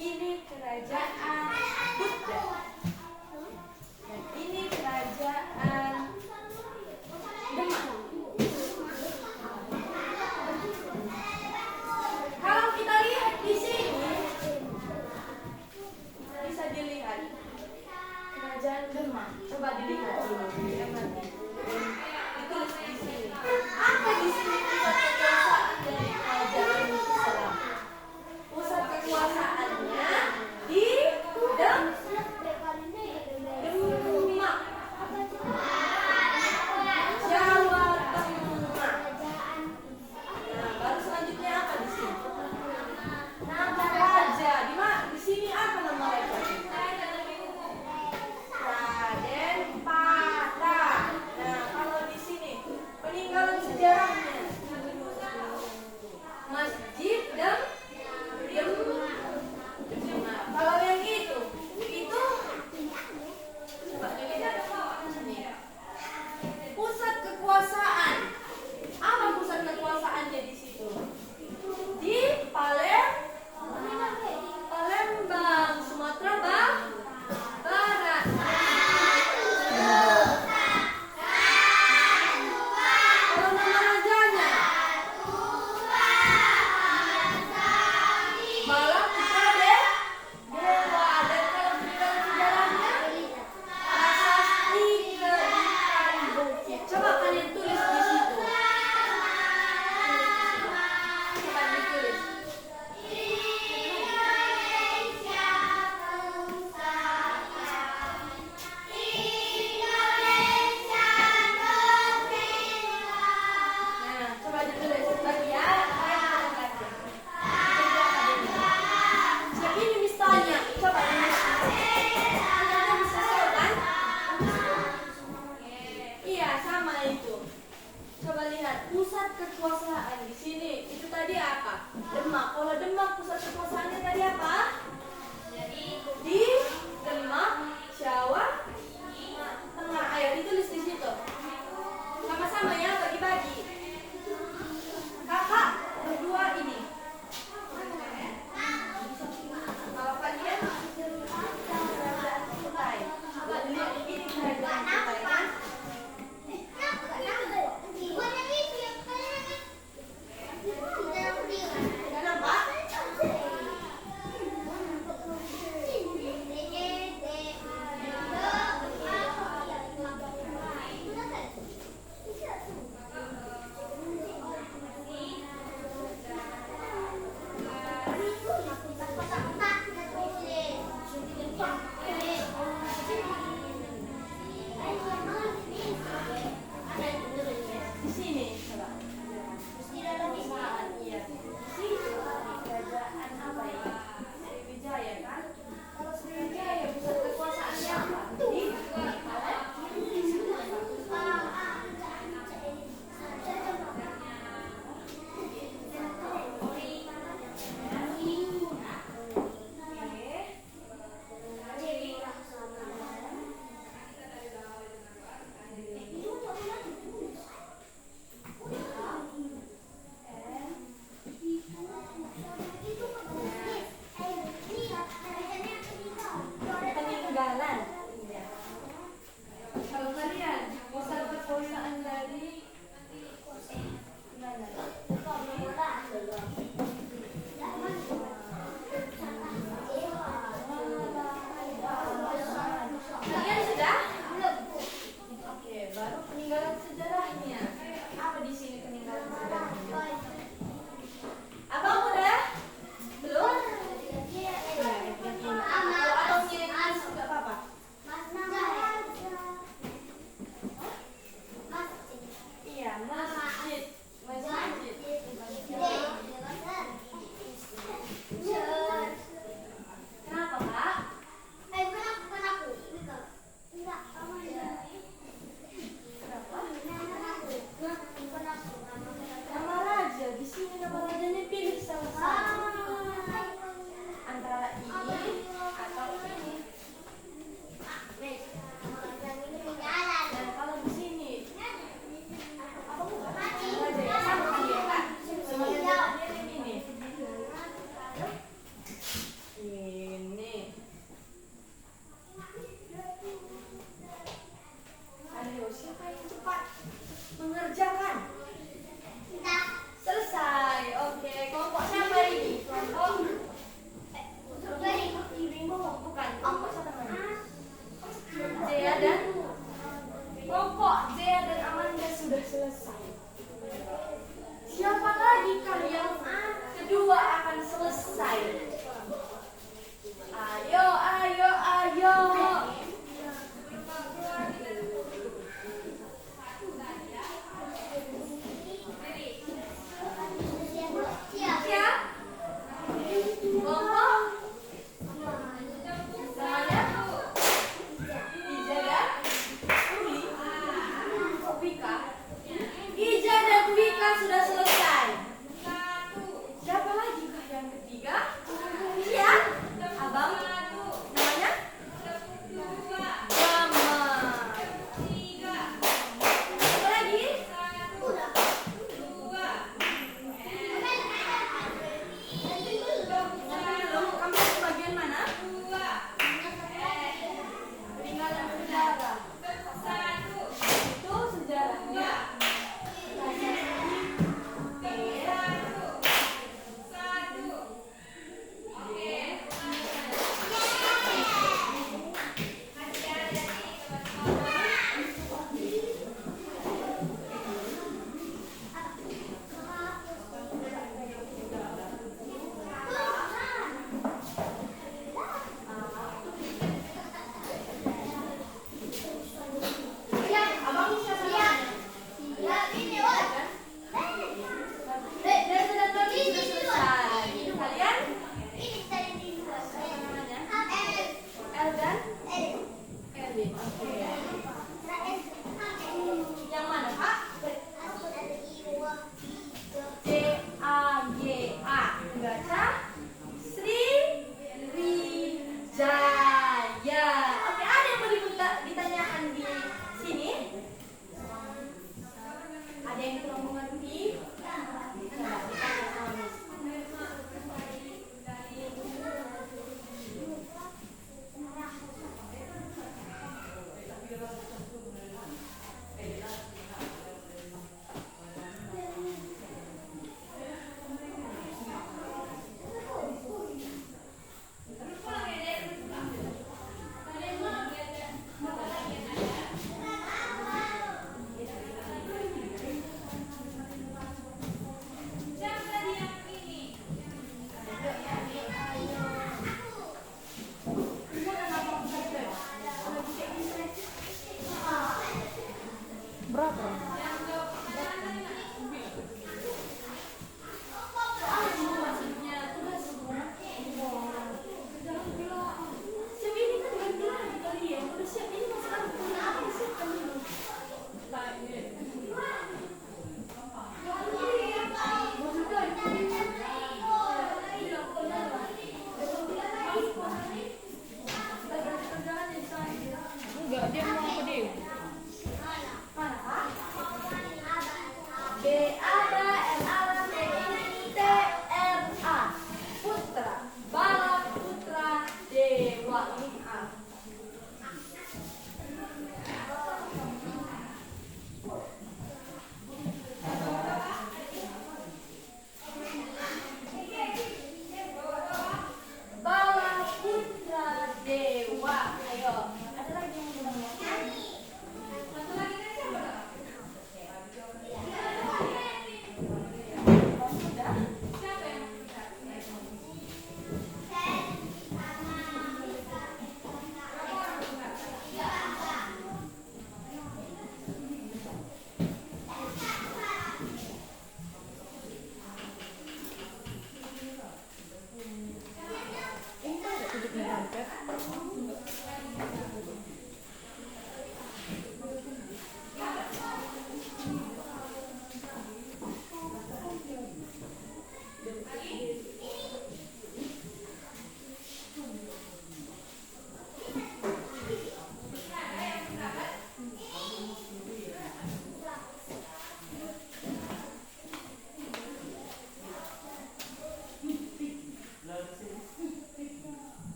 ini kerajaan Buddha dan ini kerajaan Demak. Kalau kita lihat di sini bisa dilihat kerajaan Demak. Coba dilihat dulu. Ditulis di sini. Apa di sini pusat kekuasaan dari kerajaan Islam? Pusat kekuasaannya di Demak. Jawa Tengah. Nah, baru selanjutnya apa di sini? Nama raja. Di sini apa nama raja?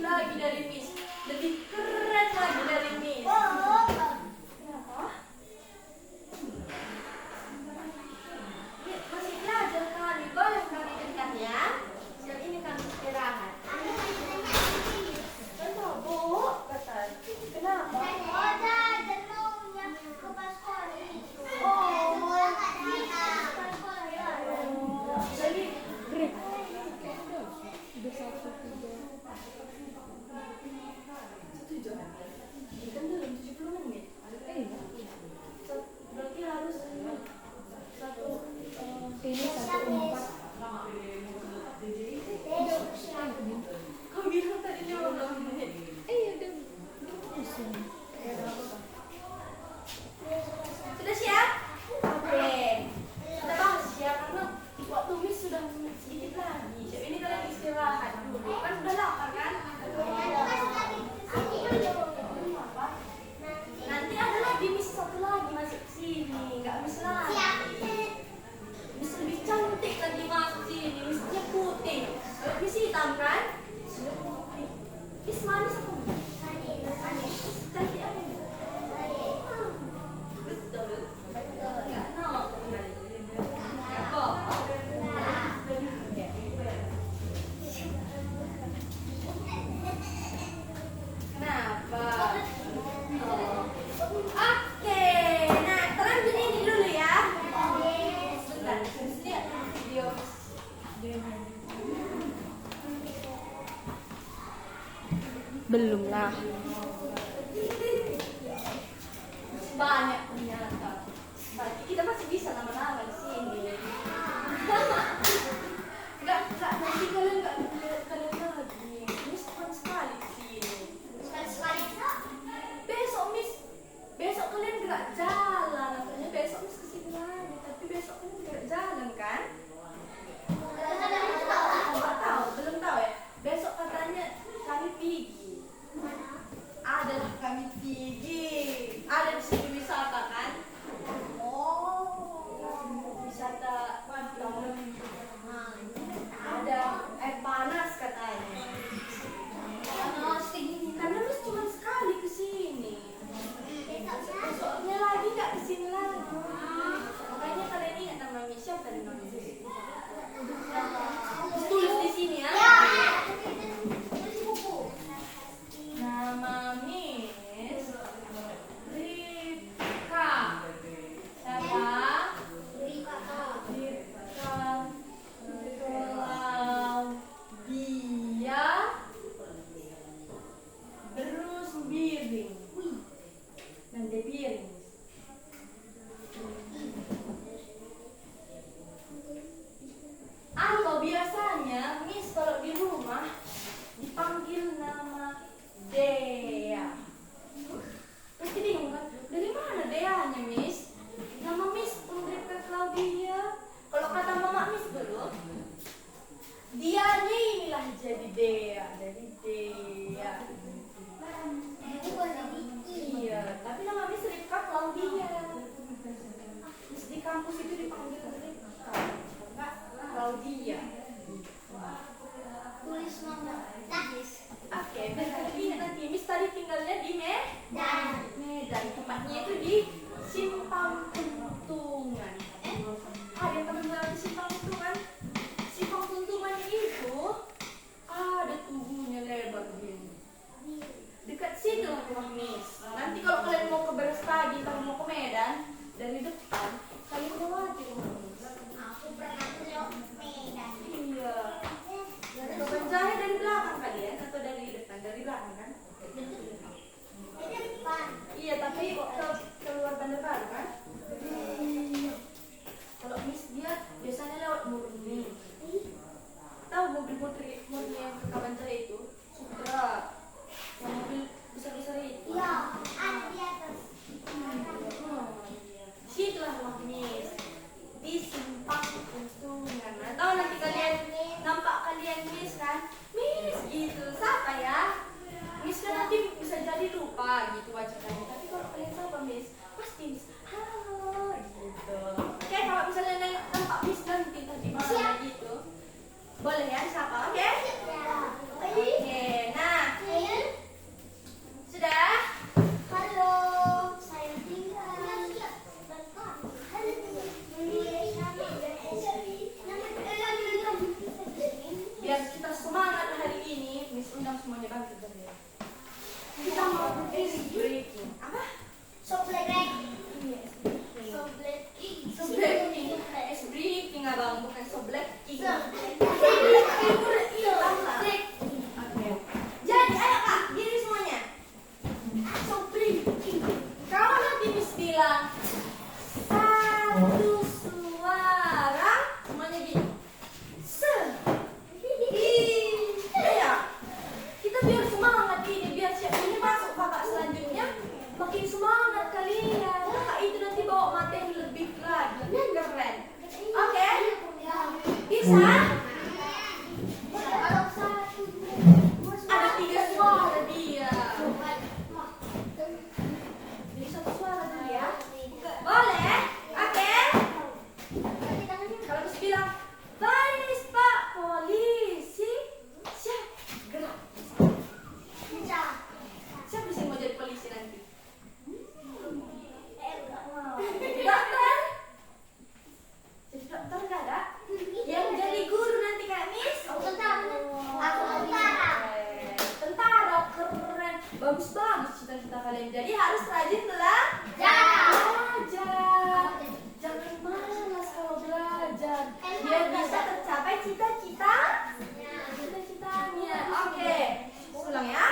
lagi dari Miss. Lebih keren lagi dari Miss. Oh, Kenapa? Masih belajar kali, boleh kami dekat ya. Siap ini kami istirahat. Kenapa, Bu? Kata, kenapa? Jadi, Break. Udah 1:03. setuju. Ini kan belum 70 menit. Berarti harus satu. Ini 1:04. Kau bilang tadi 15 menit. Udah musim. Sudah siap? Oke. Kita bahas ya karena waktu Miss sudah sedikit lagi. Siap ini kalian istirahat dulu. Kan udah lapar kan? Apa? Nanti ada lagi Miss satu lagi masuk sini. Enggak Miss lagi. Miss lebih cantik lagi masuk sini. Missnya putih. Kalau Miss hitam kan? Sudah putih. Miss manis apa? Manis. Cantik apa? Betul. Enggak tahu. Kenapa? Oke, nah kalian begini dulu ya. Sebentar, lihat video. Belum lah. Banyak ternyata. Berarti kita masih bisa lama-lama di sini. Enggak, nanti kalian lagi. Miss cuma sekali di sini. Besok kalian gerak jalan. Katanya besok Miss kesini lagi. Tapi besok kalian gerak jalan kan? Nggak tahu, belum tahu ya. Besok katanya kami pergi. Ada kami pergi. Ada di sini wisata kan? Wisata ada air panas katanya. Karena Miss cuma sekali kesini. Besoknya lagi nggak kesini lagi. Makanya kalian ingat nama Miss siapa tadi nama Miss? Tulis di sini ya. Nama Miss Rika. Siapa? Rika Claudia Berus Biring. Nanti piring. Atau biasanya Miss kalau di rumah dipanggil nama Dea. Pasti bingung kan? Dari mana Deanya Miss? Nama Miss Rika Claudia. Kalau kata mama Miss dulu, dianya inilah jadi Dea, jadi Dea. Iya, tapi nama Miss Rika Claudia. Miss di kampus itu dipanggil Rika, enggak Claudia. tulis nama Oke, biar kalian ingat nanti Miss tadi tinggalnya di Medan. Tempatnya itu di Simpang Tuntungan. Ada yang pernah bilang di Simpang Tuntungan? Simpang Tuntungan itu ada tubuhnya lebar begini. Dekat situ lah rumah Miss. Nanti kalau kalian mau ke Berestagi atau mau ke Medan, dari depan kalian lewati rumah Miss. aku pernah ke Medan. Iya. Ke Banjarnya dari belakang kalian atau dari depan? Dari belakang kan? Di depan. Iya, tapi keluar Bandar Baru kan? Kalau Miss dia biasanya lewat Murni. Tahu mobil Murni yang ke Kabanjari itu? Supra. Yang mobil besar-besar itu. Iya, ada di atas. Situlah rumah Miss. Di Simpang Tuntungan. Tahu nanti kalian nampak kalian Miss kan? Miss gitu. Siapa ya? Miss kan nanti bisa jadi lupa gitu wajahnya. Tapi kalau kalian siapa Miss? Pasti Miss. Halo gitu. Oke, kalau misalnya nampak Miss nanti tadi malam gitu. Boleh ya siapa? Oke? Ya. Oke. Nah, Is breaking. Apa? Sobleking. Iya, is breaking. Sobleking. Sobleking. Is breaking abang, bukan sobleking. Oke. Jadi ayo kak, gini semuanya. Sobleking. Kalau nanti Miss bilang satu suara, semuanya gini. Se. Iya. Kita biar semangat ini, biar siap ini masuk kakak selanjutnya makin semangat kalian. Kakak itu nanti bawa materi lebih lagi, keren. Oke? Bisa? Ada 3 suara dia. Jadi 1 suara dulu ya. Boleh? Oke? Kalau bisa bilang baris Pak Polisi, siap gerak. Siapa sih mau jadi polisi nanti? Dokter? Jadi dokter nggak ada? Yang jadi guru nanti Kak Miss? Tentara, keren. Bagus-bagus cita-cita kalian. Jadi harus rajin belajar. Jangan malas kalau belajar. Biar bisa tercapai cita-citanya. Oke. Ulang ya.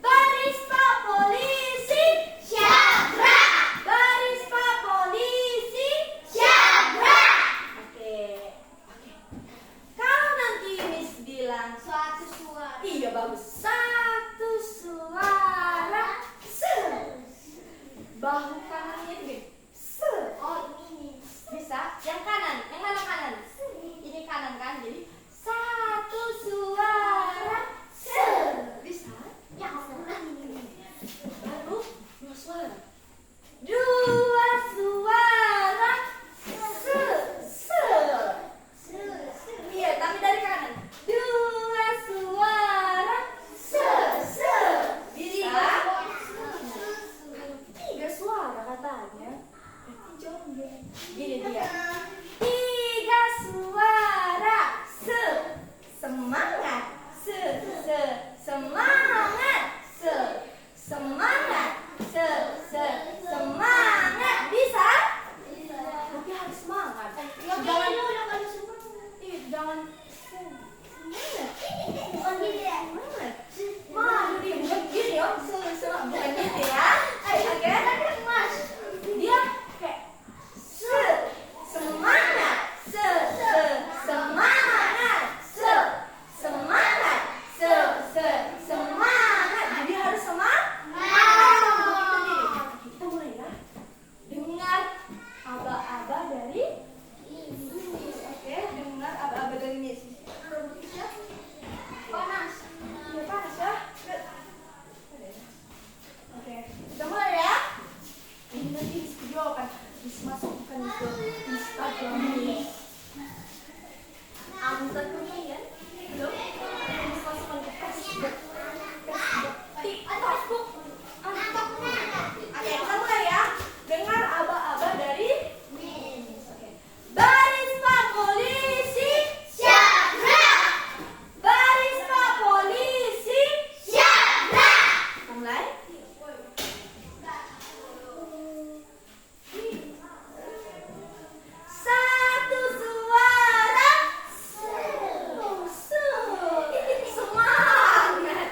Baris Pak Polisi, Siaga. baris Pak Polisi, siaga. Oke. Kalau nanti Miss bilang Suatu suara. iya bagus. 1 suara se. Bahu kanannya itu gini. Se. Oh ini. Bisa? Yang kanan, yang mana kanan? Ini kanan kan? Jadi 1 suara se. Bisa? Yang sebelah ini. Baru 2 suara. 2 suara se. Se. Iya, tapi dari kanan. 2 suara se. Se. Bisa? 3 suara katanya. Berarti jomblo. Gini dia. 3 suara se. Semangat. Se. Semangat. Se. Semangat. Se. Semangat. Bisa? Tapi harus semangat. Jangan. Iya, jangan. Semangat. Bukan gini ya. Semangat. Malu dia. Bukan gini ya. Bukan gitu ya. Oke. Dia kayak se. Semangat. Se. Semangat. Se. Semangat. Se. Semangat. Jadi harus semangat. Kita mulai ya. Dengar aba-aba dari Miss. Oke, dengar aba-aba dari Miss. Panas. Iya panas ya. Oke, kita mulai ya. Ini nanti Miss videokan, Miss masukkan ke Instagram Miss. Antar kalian belum? Miss masukkan ke Facebook, TikTok, Antar. Oke, kita mulai ya. Dengar aba-aba dari Miss. Oke. Baris Pak Polisi, Siaga. baris Pak Polisi. Siaga. Mulai. Satu suara se. Semangat.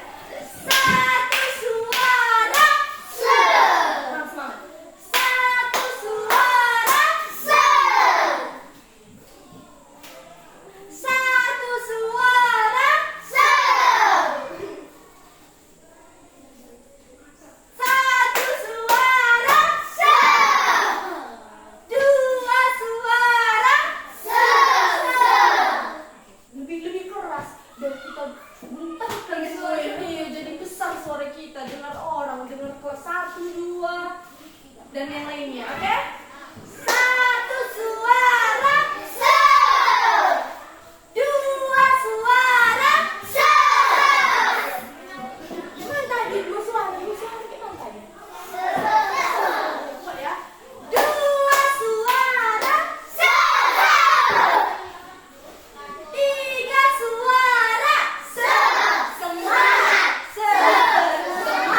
Satu suara se. Semangat. Satu suara se. Satu suara se. Satu suara se. 2 suara se. Lebih keras dan kita bentangkan suara ini jadi besar suara kita, dengar orang, dengar kelas 1, 2 dan yang lainnya. Oke? 1 suara se. 2 suara se. Gimana tadi 2 suara? 2 suara gimana tadi? Coba ya. 2 suara se. 3 suara se. Semangat. Se. Semangat.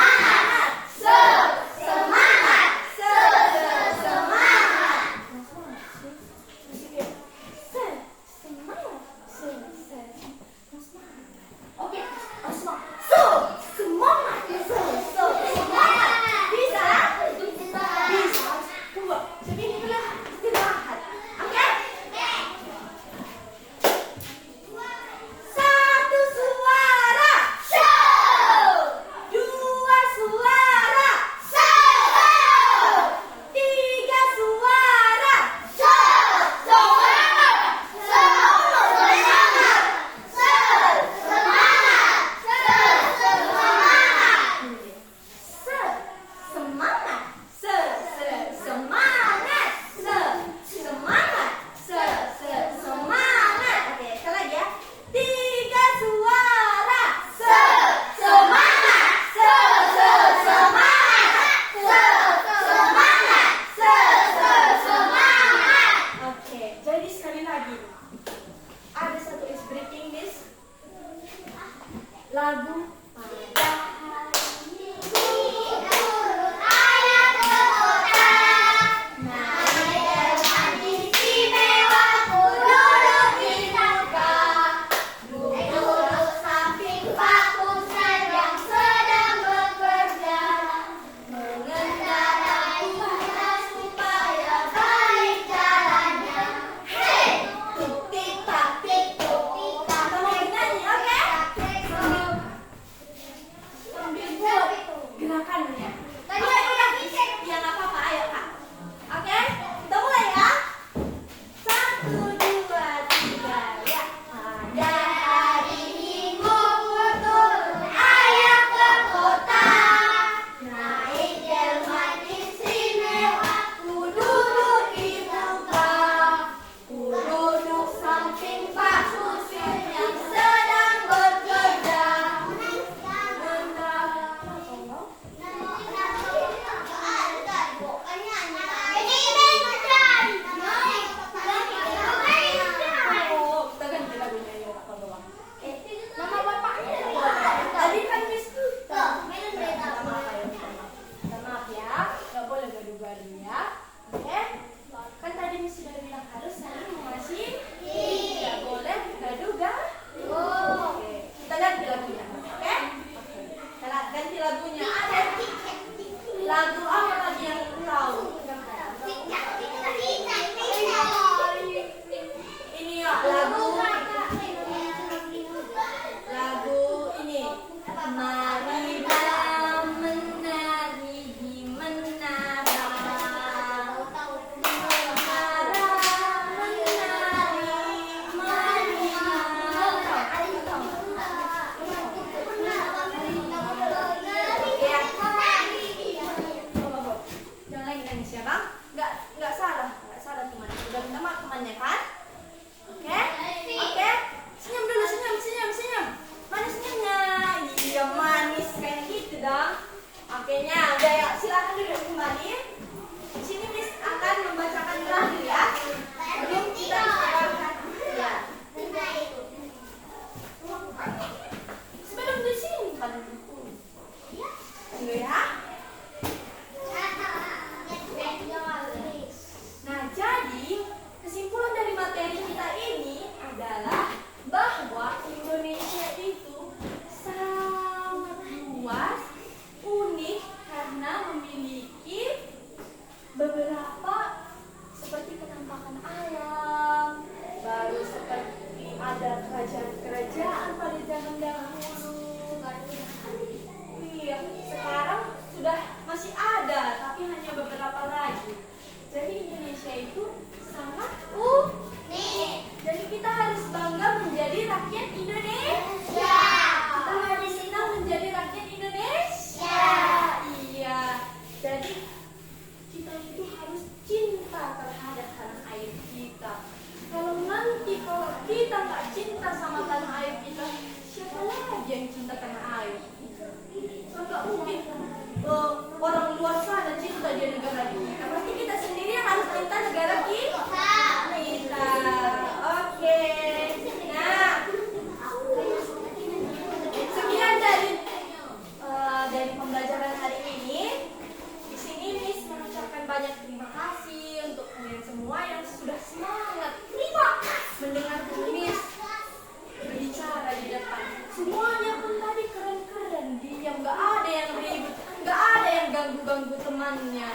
lagunya. Ada lagu apa lagi yang tahu? Ini ya lagu ini. Marilah menari di menara. Jangan lagi nangis ya bang? Nggak salah teman. Udah minta maaf temannya kan? Oke? Oke? Senyum dulu, senyum. Mana senyumnya? Iya manis kayak gitu dong. Oke nya, udah ya silakan duduk kembali. Di sini Miss akan membacakan lagu ya. Sebelum kita dengarkan. Ya. Sebelum di sini kan dulu. Dulu ya. Nah, jadi kesimpulan dari materi kita ini adalah bahwa Indonesia itu sangat luas, unik karena memiliki beberapa seperti penampakan alam, baru seperti ada kerajaan-kerajaan pada zaman dahulu. Iya, sekarang sudah masih ada, tapi hanya beberapa lagi. Jadi Indonesia itu sangat unik. Jadi kita harus bangga menjadi rakyat Indonesia. Kita harus senang menjadi rakyat Indonesia. Iya. Jadi kita itu harus cinta terhadap tanah air kita. Kalau kita nggak cinta sama tanah air kita, siapa lagi yang cinta tanah air? Nggak mungkin orang luar sana cinta di negara kita. Pasti kita sendiri yang harus cinta negara kita. Oke. Nah, sekian dari pembelajaran hari ini. Di sini Miss mengucapkan banyak terima kasih untuk kalian semua yang sudah semangat mendengar Miss berbicara di depan. Semuanya pun tadi keren-keren, diam, nggak ada yang ribut, nggak ada yang ganggu-ganggu temannya.